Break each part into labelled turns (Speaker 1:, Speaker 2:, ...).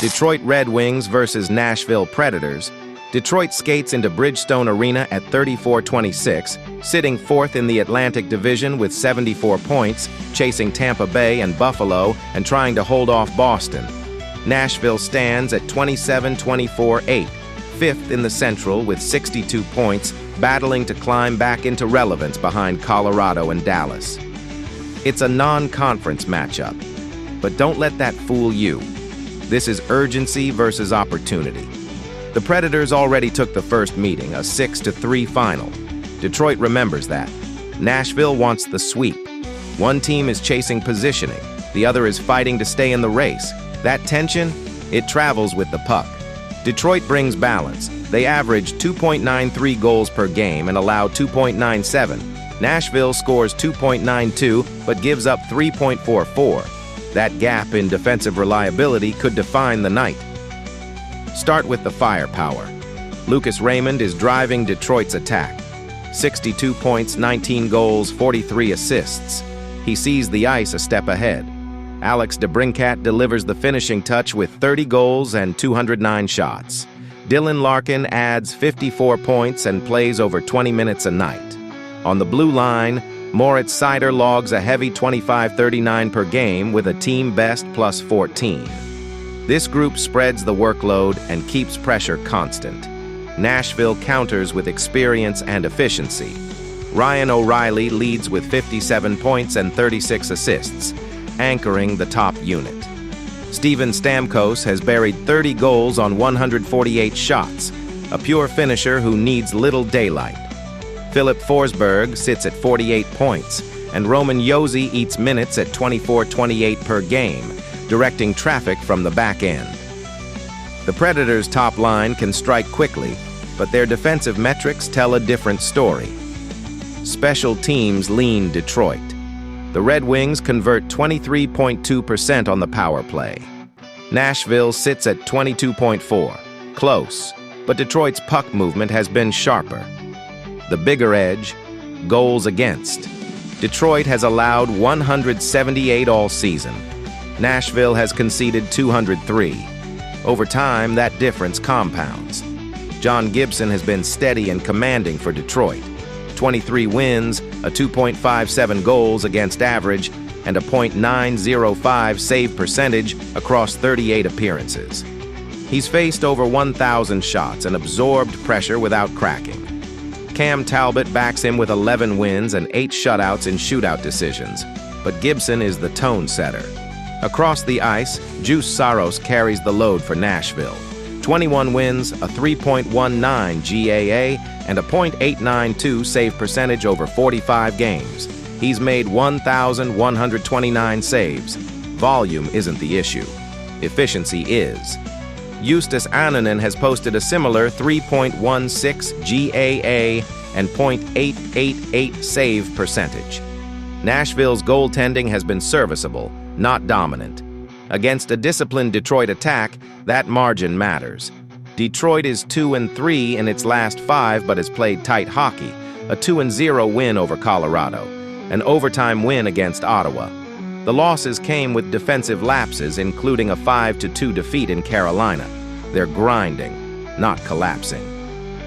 Speaker 1: Detroit Red Wings versus Nashville Predators. Detroit skates into Bridgestone Arena at 34-26, sitting fourth in the Atlantic Division with 74 points, chasing Tampa Bay and Buffalo and trying to hold off Boston. Nashville stands at 27-24-8, fifth in the Central with 62 points, battling to climb back into relevance behind Colorado and Dallas. It's a non-conference matchup, but don't let that fool you. This is urgency versus opportunity. The Predators already took the first meeting, a 6-3 final. Detroit remembers that. Nashville wants the sweep. One team is chasing positioning, the other is fighting to stay in the race. That tension, it travels with the puck. Detroit brings balance. They average 2.93 goals per game and allow 2.97. Nashville scores 2.92 but gives up 3.44. That gap in defensive reliability could define the night. Start with the firepower. Lucas Raymond is driving Detroit's attack. 62 points, 19 goals, 43 assists. He sees the ice a step ahead. Alex DeBrincat delivers the finishing touch with 30 goals and 209 shots. Dylan Larkin adds 54 points and plays over 20 minutes a night. On the blue line, Moritz Seider logs a heavy 25-39 per game with a team best plus 14. This group spreads the workload and keeps pressure constant. Nashville counters with experience and efficiency. Ryan O'Reilly leads with 57 points and 36 assists, anchoring the top unit. Steven Stamkos has buried 30 goals on 148 shots, a pure finisher who needs little daylight. Philip Forsberg sits at 48 points, and Roman Josi eats minutes at 24-28 per game, directing traffic from the back end. The Predators' top line can strike quickly, but their defensive metrics tell a different story. Special teams lean Detroit. The Red Wings convert 23.2% on the power play. Nashville sits at 22.4%. Close, but Detroit's puck movement has been sharper. The bigger edge, goals against. Detroit has allowed 178 all season. Nashville has conceded 203. Over time, that difference compounds. John Gibson has been steady and commanding for Detroit. 23 wins, a 2.57 goals against average, and a .905 save percentage across 38 appearances. He's faced over 1,000 shots and absorbed pressure without cracking. Cam Talbot backs him with 11 wins and 8 shutouts in shootout decisions, but Gibson is the tone setter. Across the ice, Juuse Saros carries the load for Nashville. 21 wins, a 3.19 GAA, and a .892 save percentage over 45 games. He's made 1,129 saves. Volume isn't the issue. Efficiency is. Justus Annunen has posted a similar 3.16 GAA and .888 save percentage. Nashville's goaltending has been serviceable, not dominant. Against a disciplined Detroit attack, that margin matters. Detroit is 2-3 in its last 5 but has played tight hockey, a 2-0 win over Colorado, an overtime win against Ottawa. The losses came with defensive lapses, including a 5-2 defeat in Carolina. They're grinding, not collapsing.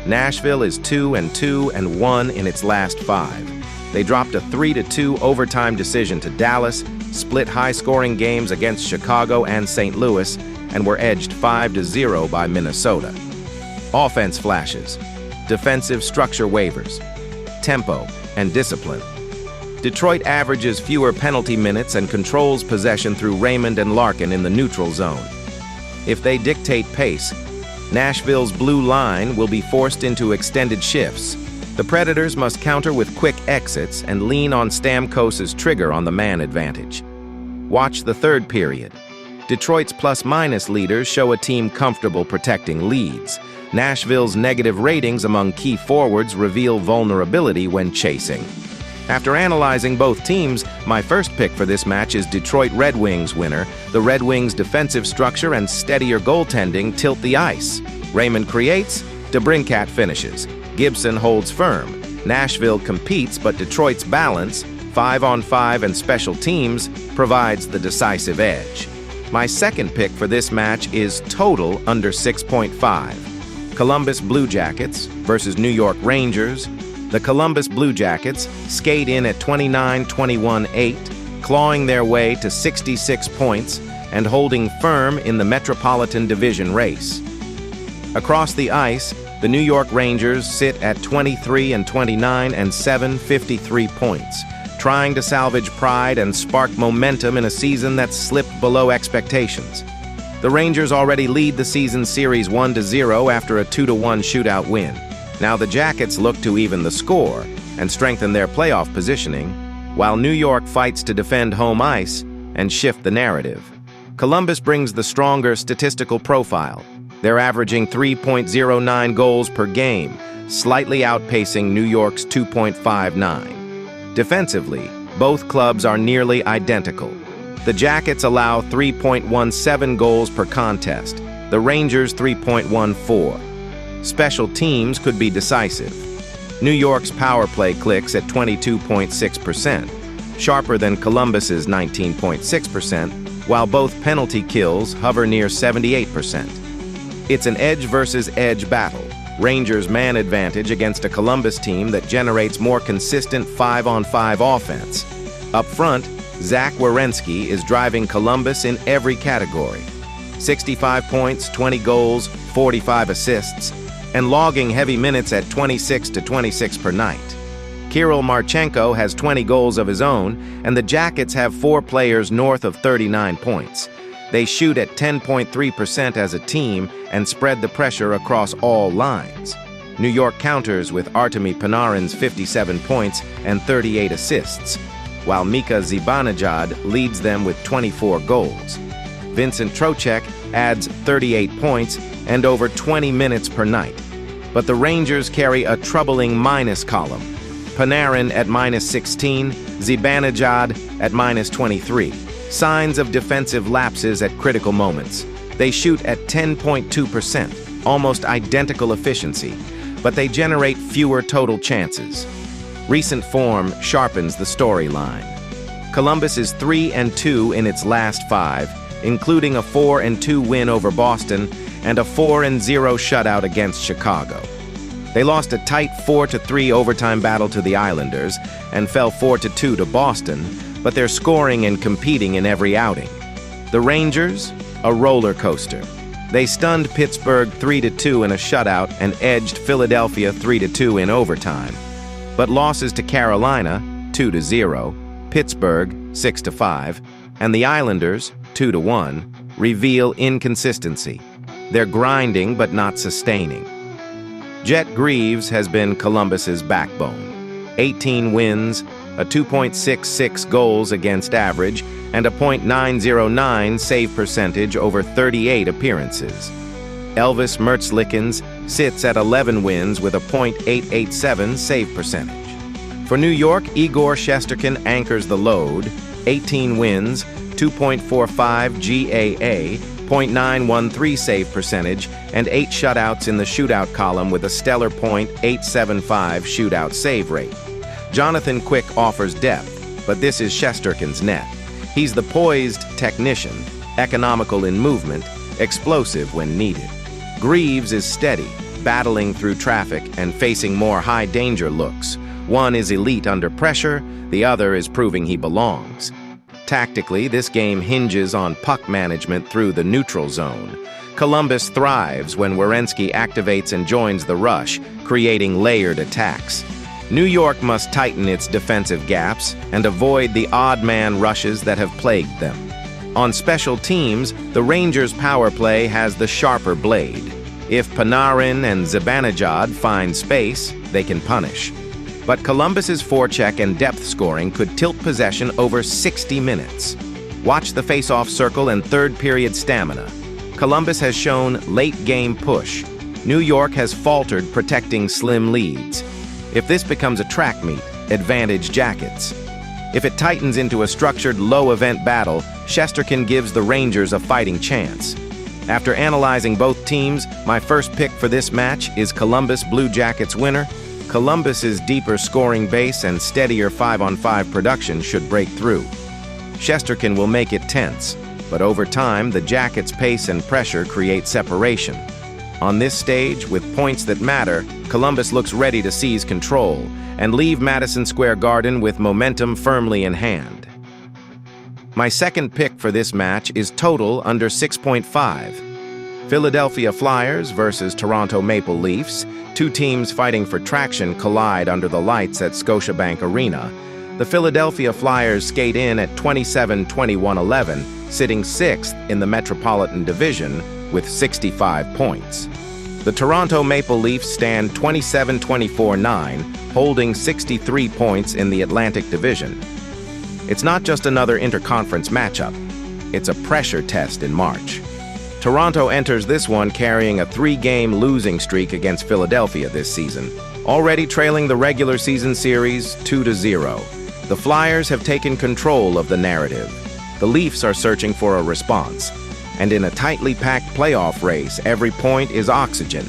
Speaker 1: Nashville is 2-2-1 in its last 5. They dropped a 3-2 overtime decision to Dallas, split high-scoring games against Chicago and St. Louis, and were edged 5-0 by Minnesota. Offense flashes, defensive structure wavers, tempo, and discipline. Detroit averages fewer penalty minutes and controls possession through Raymond and Larkin in the neutral zone. If they dictate pace, Nashville's blue line will be forced into extended shifts. The Predators must counter with quick exits and lean on Stamkos' trigger on the man advantage. Watch the third period. Detroit's plus-minus leaders show a team comfortable protecting leads. Nashville's negative ratings among key forwards reveal vulnerability when chasing. After analyzing both teams, my first pick for this match is Detroit Red Wings winner. The Red Wings' defensive structure and steadier goaltending tilt the ice. Raymond creates, DeBrincat finishes. Gibson holds firm. Nashville competes, but Detroit's balance, 5-on-5 and special teams, provides the decisive edge. My second pick for this match is total under 6.5. Columbus Blue Jackets versus New York Rangers. The Columbus Blue Jackets skate in at 29-21-8, clawing their way to 66 points and holding firm in the Metropolitan Division race. Across the ice, the New York Rangers sit at 23-29 and 753 points, trying to salvage pride and spark momentum in a season that slipped below expectations. The Rangers already lead the season series 1-0 after a 2-1 shootout win. Now the Jackets look to even the score and strengthen their playoff positioning, while New York fights to defend home ice and shift the narrative. Columbus brings the stronger statistical profile. They're averaging 3.09 goals per game, slightly outpacing New York's 2.59. Defensively, both clubs are nearly identical. The Jackets allow 3.17 goals per contest, the Rangers 3.14. Special teams could be decisive. New York's power play clicks at 22.6%, sharper than Columbus's 19.6%, while both penalty kills hover near 78%. It's an edge versus edge battle. Rangers' man advantage against a Columbus team that generates more consistent 5-on-5 offense. Up front, Zach Werenski is driving Columbus in every category. 65 points, 20 goals, 45 assists, and logging heavy minutes at 26 per night. Kirill Marchenko has 20 goals of his own, and the Jackets have 4 players north of 39 points. They shoot at 10.3% as a team and spread the pressure across all lines. New York counters with Artemi Panarin's 57 points and 38 assists, while Mika Zibanejad leads them with 24 goals. Vincent Trocheck adds 38 points and over 20 minutes per night. But the Rangers carry a troubling minus column. Panarin at -16, Zibanejad at -23. Signs of defensive lapses at critical moments. They shoot at 10.2%, almost identical efficiency, but they generate fewer total chances. Recent form sharpens the storyline. Columbus is 3-2 in its last 5, including a 4-2 win over Boston and a 4-0 shutout against Chicago. They lost a tight 4-3 overtime battle to the Islanders and fell 4-2 to Boston, but they're scoring and competing in every outing. The Rangers, a roller coaster. They stunned Pittsburgh 3-2 in a shutout and edged Philadelphia 3-2 in overtime. But losses to Carolina, 2-0, Pittsburgh, 6-5, and the Islanders, 2-1, reveal inconsistency. They're grinding but not sustaining. Jet Greaves has been Columbus's backbone. 18 wins, a 2.66 goals against average, and a .909 save percentage over 38 appearances. Elvis Mertzlikens sits at 11 wins with a .887 save percentage. For New York, Igor Shesterkin anchors the load, 18 wins, 2.45 GAA, .913 save percentage, and 8 shutouts in the shootout column with a stellar .875 shootout save rate. Jonathan Quick offers depth, but this is Shesterkin's net. He's the poised technician, economical in movement, explosive when needed. Greaves is steady, battling through traffic and facing more high-danger looks. One is elite under pressure, the other is proving he belongs. Tactically, this game hinges on puck management through the neutral zone. Columbus thrives when Werenski activates and joins the rush, creating layered attacks. New York must tighten its defensive gaps and avoid the odd-man rushes that have plagued them. On special teams, the Rangers' power play has the sharper blade. If Panarin and Zibanejad find space, they can punish. But Columbus's forecheck and depth scoring could tilt possession over 60 minutes. Watch the face-off circle and third-period stamina. Columbus has shown late-game push. New York has faltered protecting slim leads. If this becomes a track meet, advantage Jackets. If it tightens into a structured low-event battle, Shesterkin gives the Rangers a fighting chance. After analyzing both teams, my first pick for this match is Columbus Blue Jackets winner. Columbus's deeper scoring base and steadier 5-on-5 production should break through. Shesterkin will make it tense, but over time, the Jackets' pace and pressure create separation. On this stage, with points that matter, Columbus looks ready to seize control and leave Madison Square Garden with momentum firmly in hand. My second pick for this match is total under 6.5. Philadelphia Flyers versus Toronto Maple Leafs. Two teams fighting for traction collide under the lights at Scotiabank Arena. The Philadelphia Flyers skate in at 27-21-11, sitting sixth in the Metropolitan Division with 65 points. The Toronto Maple Leafs stand 27-24-9, holding 63 points in the Atlantic Division. It's not just another interconference matchup. It's a pressure test in March. Toronto enters this one carrying a 3-game losing streak against Philadelphia this season, already trailing the regular season series 2-0. The Flyers have taken control of the narrative. The Leafs are searching for a response, and in a tightly packed playoff race, every point is oxygen.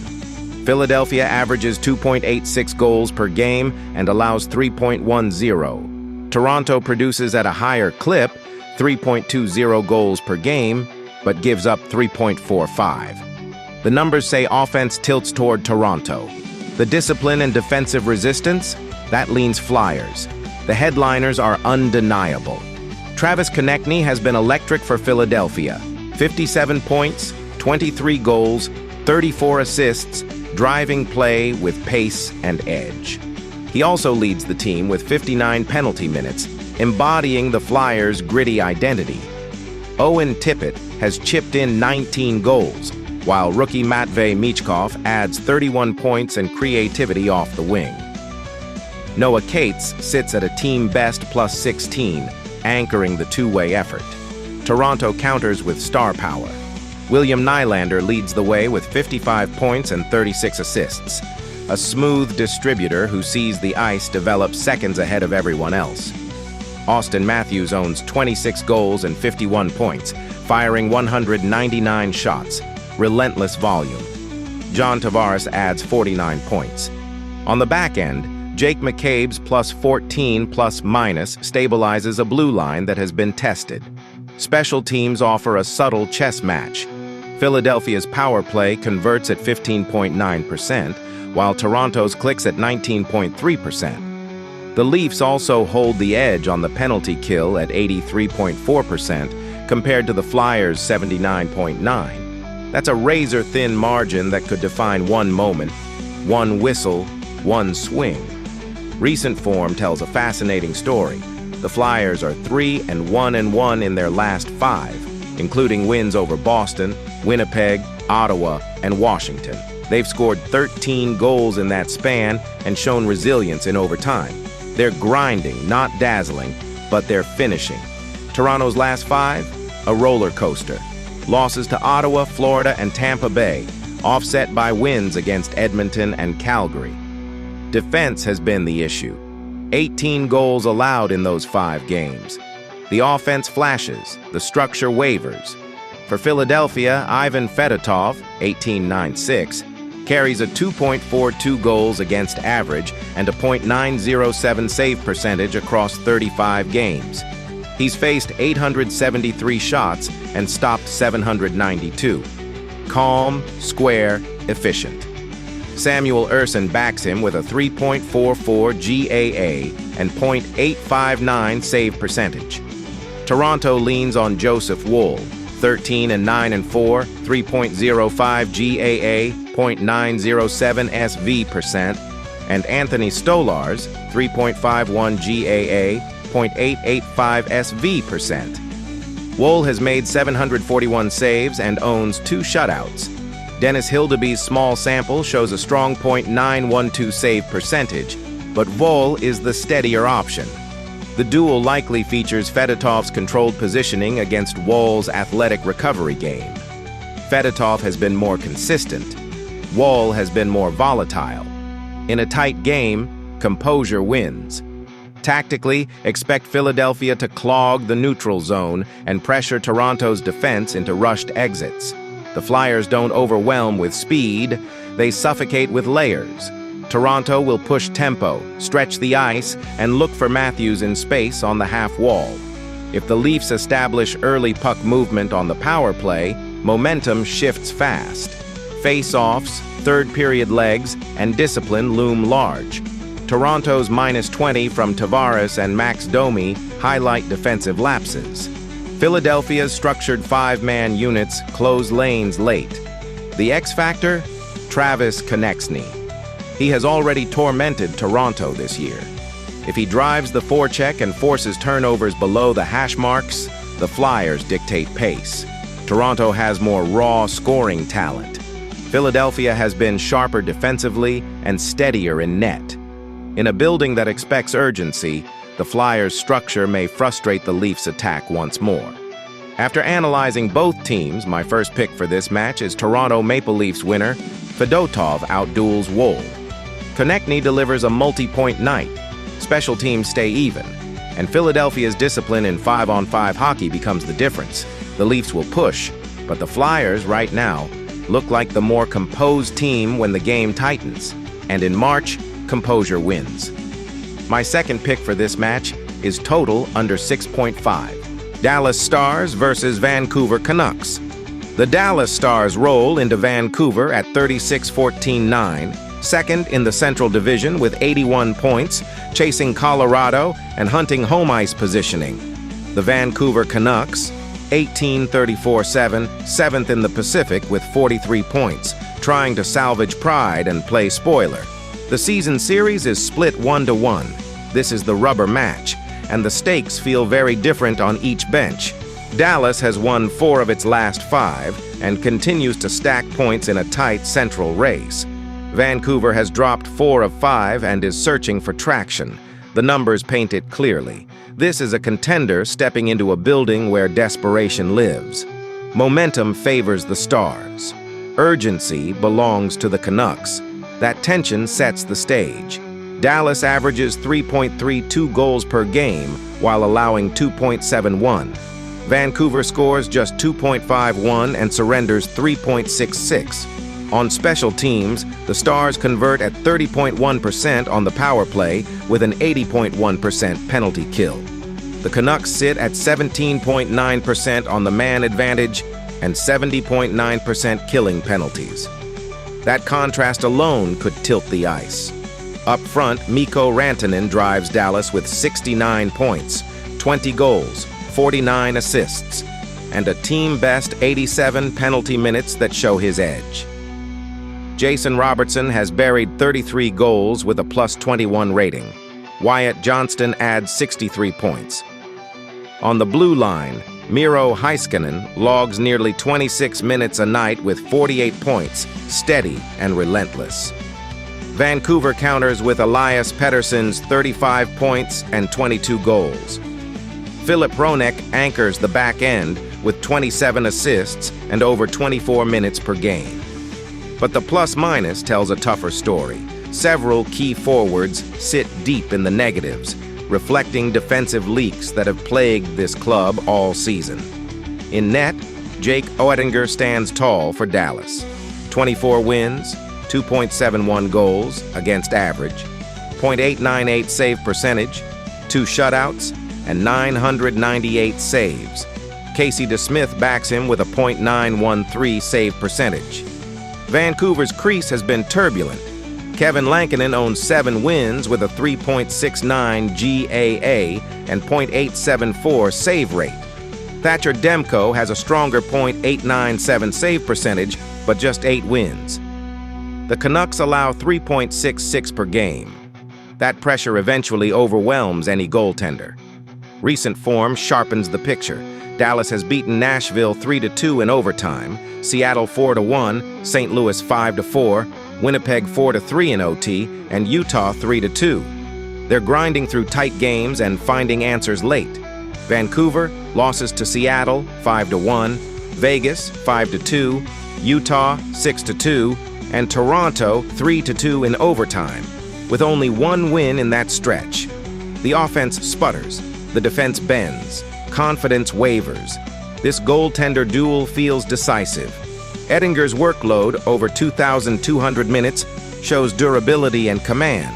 Speaker 1: Philadelphia averages 2.86 goals per game and allows 3.10. Toronto produces at a higher clip, 3.20 goals per game, but gives up 3.45. The numbers say offense tilts toward Toronto. The discipline and defensive resistance, that leans Flyers. The headliners are undeniable. Travis Konechny has been electric for Philadelphia. 57 points, 23 goals, 34 assists, driving play with pace and edge. He also leads the team with 59 penalty minutes, embodying the Flyers' gritty identity. Owen Tippett has chipped in 19 goals, while rookie Matvei Michkov adds 31 points and creativity off the wing. Noah Cates sits at a team-best plus 16, anchoring the two-way effort. Toronto counters with star power. William Nylander leads the way with 55 points and 36 assists. A smooth distributor who sees the ice develop seconds ahead of everyone else. Austin Matthews owns 26 goals and 51 points, firing 199 shots. Relentless volume. John Tavares adds 49 points. On the back end, Jake McCabe's plus 14 plus minus stabilizes a blue line that has been tested. Special teams offer a subtle chess match. Philadelphia's power play converts at 15.9%, while Toronto's clicks at 19.3%. The Leafs also hold the edge on the penalty kill at 83.4% compared to the Flyers' 79.9%. That's a razor-thin margin that could define one moment, one whistle, one swing. Recent form tells a fascinating story. The Flyers are 3-1-1 in their last 5, including wins over Boston, Winnipeg, Ottawa, and Washington. They've scored 13 goals in that span and shown resilience in overtime. They're grinding, not dazzling, but they're finishing. Toronto's last 5, a roller coaster. Losses to Ottawa, Florida, and Tampa Bay, offset by wins against Edmonton and Calgary. Defense has been the issue. 18 goals allowed in those 5 games. The offense flashes, the structure wavers. For Philadelphia, Ivan Fedotov, 18.96, carries a 2.42 goals against average and a .907 save percentage across 35 games. He's faced 873 shots and stopped 792. Calm, square, efficient. Samuel Ersson backs him with a 3.44 GAA and .859 save percentage. Toronto leans on Joseph Woll, 13-9-4, 3.05 GAA, .907 SV percent, and Anthony Stolarz, 3.51 GAA, .885 SV percent. Woll has made 741 saves and owns 2 shutouts. Dennis Hildeby's small sample shows a strong .912 save percentage, but Woll is the steadier option. The duel likely features Fedotov's controlled positioning against Woll's athletic recovery game. Fedotov has been more consistent. Woll has been more volatile. In a tight game, composure wins. Tactically, expect Philadelphia to clog the neutral zone and pressure Toronto's defense into rushed exits. The Flyers don't overwhelm with speed, they suffocate with layers. Toronto will push tempo, stretch the ice, and look for Matthews in space on the half wall. If the Leafs establish early puck movement on the power play, momentum shifts fast. Face-offs, third-period legs, and discipline loom large. Toronto's -20 from Tavares and Max Domi highlight defensive lapses. Philadelphia's structured five-man units close lanes late. The X-factor? Travis Konechny. He has already tormented Toronto this year. If he drives the forecheck and forces turnovers below the hash marks, the Flyers dictate pace. Toronto has more raw scoring talent. Philadelphia has been sharper defensively and steadier in net. In a building that expects urgency, the Flyers' structure may frustrate the Leafs' attack once more. After analyzing both teams, my first pick for this match is Toronto Maple Leafs winner Fedotov outduels Woll. Konechny delivers a multi-point night. Special teams stay even, and Philadelphia's discipline in 5-on-5 hockey becomes the difference. The Leafs will push, but the Flyers, right now, look like the more composed team when the game tightens. And in March, composure wins. My second pick for this match is total under 6.5. Dallas Stars versus Vancouver Canucks. The Dallas Stars roll into Vancouver at 36-14-9, second in the Central Division with 81 points, chasing Colorado and hunting home ice positioning. The Vancouver Canucks, 18-34-7, seventh in the Pacific with 43 points, trying to salvage pride and play spoiler. The season series is split 1-1. This is the rubber match, and the stakes feel very different on each bench. Dallas has won 4 of its last 5 and continues to stack points in a tight central race. Vancouver has dropped 4 of 5 and is searching for traction. The numbers paint it clearly. This is a contender stepping into a building where desperation lives. Momentum favors the Stars. Urgency belongs to the Canucks. That tension sets the stage. Dallas averages 3.32 goals per game while allowing 2.71. Vancouver scores just 2.51 and surrenders 3.66. On special teams, the Stars convert at 30.1% on the power play with an 80.1% penalty kill. The Canucks sit at 17.9% on the man advantage and 70.9% killing penalties. That contrast alone could tilt the ice. Up front, Mikko Rantanen drives Dallas with 69 points, 20 goals, 49 assists, and a team-best 87 penalty minutes that show his edge. Jason Robertson has buried 33 goals with a +21 rating. Wyatt Johnston adds 63 points. On the blue line, Miro Heiskanen logs nearly 26 minutes a night with 48 points, steady and relentless. Vancouver counters with Elias Pettersson's 35 points and 22 goals. Philip Hronek anchors the back end with 27 assists and over 24 minutes per game. But the plus-minus tells a tougher story. Several key forwards sit deep in the negatives, reflecting defensive leaks that have plagued this club all season. In net, Jake Oettinger stands tall for Dallas. 24 wins, 2.71 goals against average, .898 save percentage, 2 shutouts, and 998 saves. Casey DeSmith backs him with a .913 save percentage. Vancouver's crease has been turbulent. Kevin Lankinen owns 7 wins with a 3.69 GAA and .874 save rate. Thatcher Demko has a stronger .897 save percentage, but just 8 wins. The Canucks allow 3.66 per game. That pressure eventually overwhelms any goaltender. Recent form sharpens the picture. Dallas has beaten Nashville 3-2 in overtime, Seattle 4-1, St. Louis 5-4, Winnipeg 4-3 in OT, and Utah 3-2. They're grinding through tight games and finding answers late. Vancouver losses to Seattle 5-1, Vegas 5-2, Utah 6-2, and Toronto 3-2 in overtime, with only 1 win in that stretch. The offense sputters, the defense bends, confidence wavers. This goaltender duel feels decisive. Ettinger's workload, over 2,200 minutes, shows durability and command.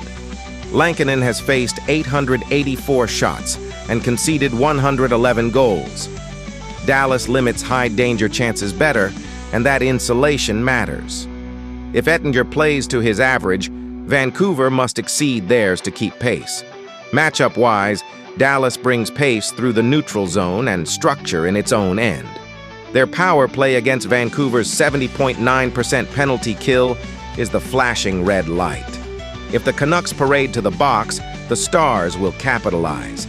Speaker 1: Lankinen has faced 884 shots, and conceded 111 goals. Dallas limits high-danger chances better, and that insulation matters. If Ettinger plays to his average, Vancouver must exceed theirs to keep pace. Matchup-wise, Dallas brings pace through the neutral zone and structure in its own end. Their power play against Vancouver's 70.9% penalty kill is the flashing red light. If the Canucks parade to the box, the Stars will capitalize.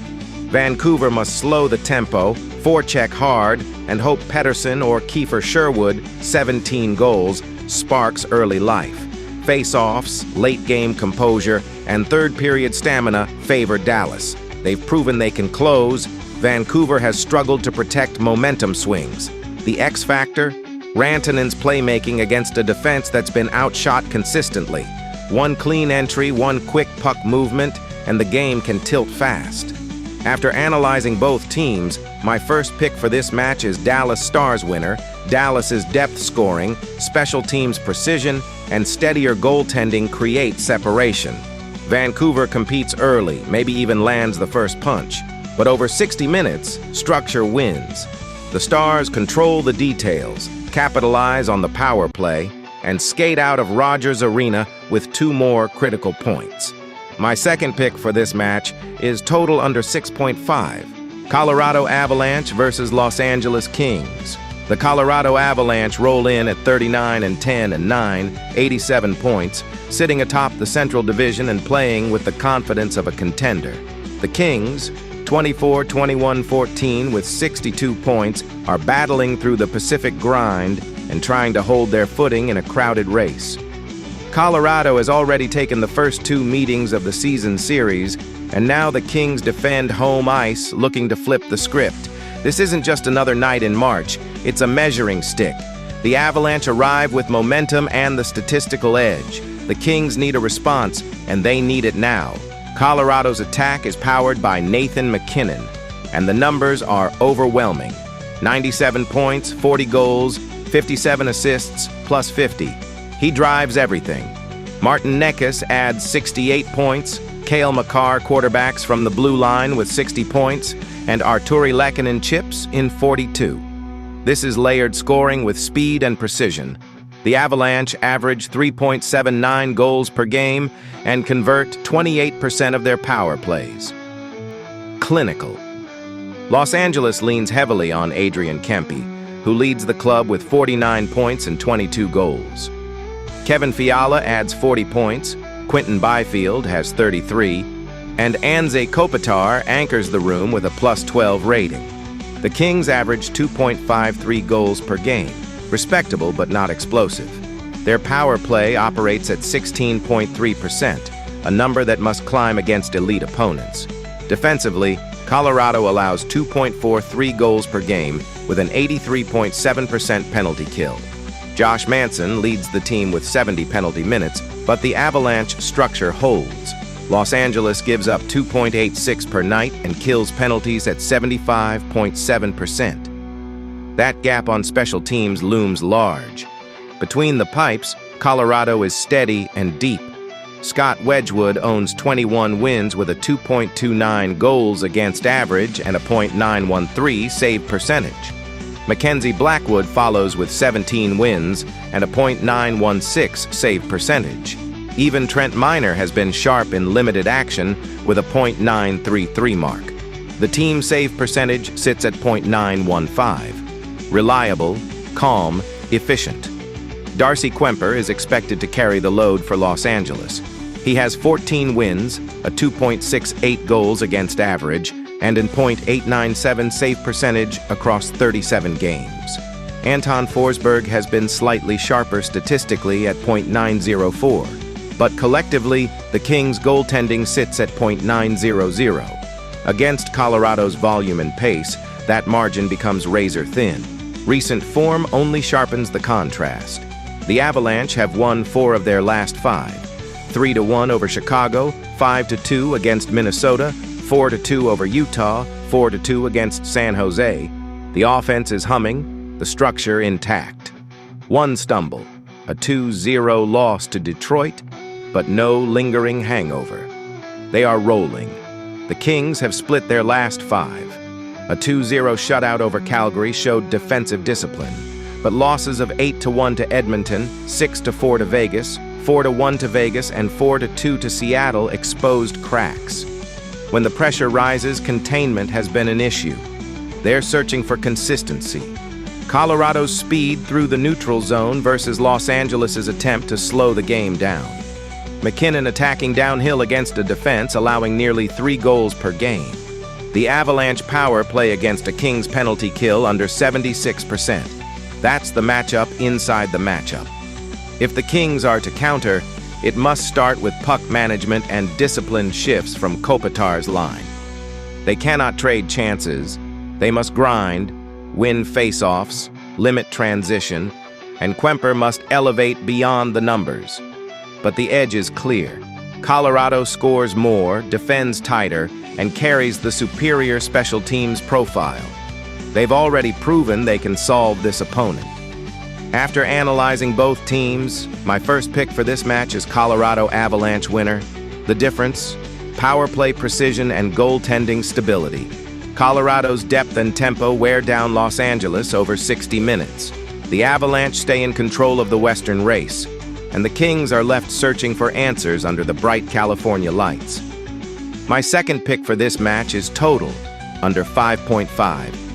Speaker 1: Vancouver must slow the tempo, forecheck hard, and hope Pettersson or Kiefer Sherwood, 17 goals, sparks early life. Face-offs, late-game composure, and third-period stamina favor Dallas. They've proven they can close. Vancouver has struggled to protect momentum swings. The X factor? Rantanen's playmaking against a defense that's been outshot consistently. One clean entry, one quick puck movement, and the game can tilt fast. After analyzing both teams, my first pick for this match is Dallas Stars winner. Dallas's depth scoring, special teams precision, and steadier goaltending create separation. Vancouver competes early, maybe even lands the first punch. But over 60 minutes, structure wins. The Stars control the details, capitalize on the power play, and skate out of Rogers Arena with 2 more critical points. My second pick for this match is total under 6.5. Colorado Avalanche versus Los Angeles Kings. The Colorado Avalanche roll in at 39-10-9, 87 points, sitting atop the Central Division and playing with the confidence of a contender. The Kings, 24-21-14 with 62 points, are battling through the Pacific grind and trying to hold their footing in a crowded race. Colorado has already taken the first 2 meetings of the season series, and now the Kings defend home ice, looking to flip the script. This isn't just another night in March, it's a measuring stick. The Avalanche arrive with momentum and the statistical edge. The Kings need a response, and they need it now. Colorado's attack is powered by Nathan MacKinnon, and the numbers are overwhelming. 97 points, 40 goals, 57 assists, plus 50. He drives everything. Martin Necas adds 68 points, Cale Makar quarterbacks from the blue line with 60 points, and Arturi Lehkonen chips in 42. This is layered scoring with speed and precision. The Avalanche average 3.79 goals per game and convert 28% of their power plays. Clinical. Los Angeles leans heavily on Adrian Kempe, who leads the club with 49 points and 22 goals. Kevin Fiala adds 40 points, Quinton Byfield has 33, and Anze Kopitar anchors the room with a plus 12 rating. The Kings average 2.53 goals per game, respectable but not explosive. Their power play operates at 16.3%, a number that must climb against elite opponents. Defensively, Colorado allows 2.43 goals per game with an 83.7% penalty kill. Josh Manson leads the team with 70 penalty minutes, but the Avalanche structure holds. Los Angeles gives up 2.86 per night and kills penalties at 75.7%. That gap on special teams looms large. Between the pipes, Colorado is steady and deep. Scott Wedgwood owns 21 wins with a 2.29 goals against average and a .913 save percentage. Mackenzie Blackwood follows with 17 wins and a .916 save percentage. Even Trent Miner has been sharp in limited action with a .933 mark. The team save percentage sits at .915. Reliable, calm, efficient. Darcy Kemper is expected to carry the load for Los Angeles. He has 14 wins, a 2.68 goals against average, and an .897 save percentage across 37 games. Anton Forsberg has been slightly sharper statistically at .904, but collectively, the Kings' goaltending sits at .900. Against Colorado's volume and pace, that margin becomes razor thin. Recent form only sharpens the contrast. The Avalanche have won 4 of their last 5. 3-1 over Chicago, 5-2 against Minnesota, 4-2 over Utah, 4-2 against San Jose. The offense is humming, the structure intact. One stumble, a 2-0 loss to Detroit, but no lingering hangover. They are rolling. The Kings have split their last 5. A 2-0 shutout over Calgary showed defensive discipline, but losses of 8-1 to Edmonton, 6-4 to Vegas, 4-1 to Vegas, and 4-2 to Seattle exposed cracks. When the pressure rises, containment has been an issue. They're searching for consistency. Colorado's speed through the neutral zone versus Los Angeles' attempt to slow the game down. McKinnon attacking downhill against a defense, allowing nearly 3 goals per game. The Avalanche power play against a Kings penalty kill under 76%. That's the matchup inside the matchup. If the Kings are to counter, it must start with puck management and disciplined shifts from Kopitar's line. They cannot trade chances. They must grind, win face-offs, limit transition, and Kuemper must elevate beyond the numbers. But the edge is clear. Colorado scores more, defends tighter, and carries the superior special teams profile. They've already proven they can solve this opponent. After analyzing both teams, my first pick for this match is Colorado Avalanche winner. The difference? Power play precision and goaltending stability. Colorado's depth and tempo wear down Los Angeles over 60 minutes. The Avalanche stay in control of the Western race, and the Kings are left searching for answers under the bright California lights. My second pick for this match is total, under 5.5.